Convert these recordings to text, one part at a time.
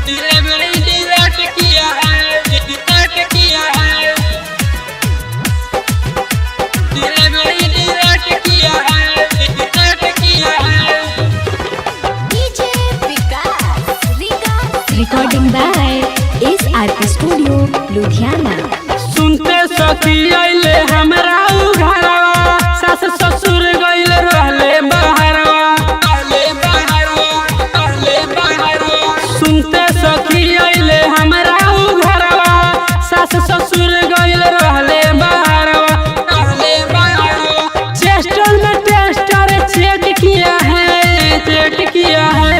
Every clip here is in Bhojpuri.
डिलीवरी डिलीट किया है, डिलीट किया है, डिलीवरी डिलीट किया है, डिलीट किया है। DJ Vikas recording by SRP studio Ludhiana. सुनते सखी अइले हमरा उ घरवा, सास ससुर गइल रहले बहरवा, रहले बहरवा, रहले बहरवा। सुनते सखी अइले हमरा उ घरवा, सास ससुर गइल रहले बहरवा, रहले बहरवा। चेस्टर में टेस्टर चेक किया है, चेक किया है।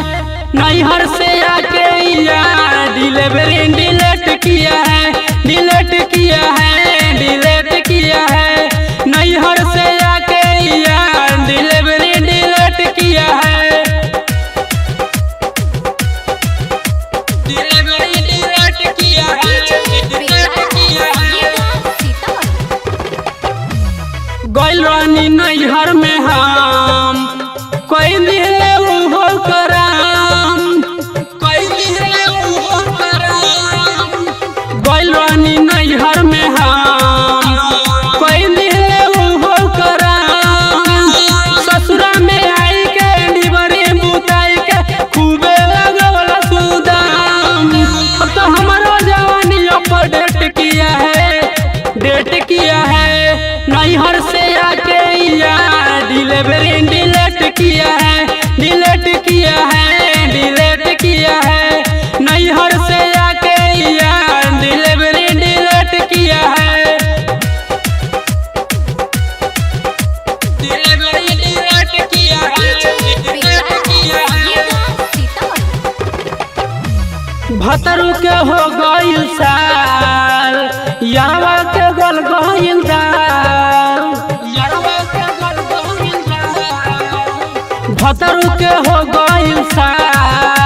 नैहर से आके यार डिलीवरी डिलीट किया है, डिलीट किया है, डिलीट किया है। नैहर से आके यार डिलीवरी डिलीट किया है, डिलीवरी डिलीट किया है, डिलीट किया है। गइल रानी नैहर में हम कोई दिले उहो कराम, कोई दिले उहो कराम। गइल रानी नैहर में हम कोई दिले उहो कराम। ससुरा में आई के डिबरी बुताई के खूबे लगवल सुदाम। अब तो हमारो जवानी पर डेट किया है, डेट किया है। नैहर से आके यार डिलीवरी डिलीट किया है, डिलीट किया है, डिलीट किया है। नैहर से आके यार डिलीवरी डिलीट किया है, डिलीवरी डिलीट किया है, डिलीट किया है। भतरू के हो गइल साल, यारवा के गल गइल दाल, यारवा के गल गइल दाल। भतरू के हो गइल साल,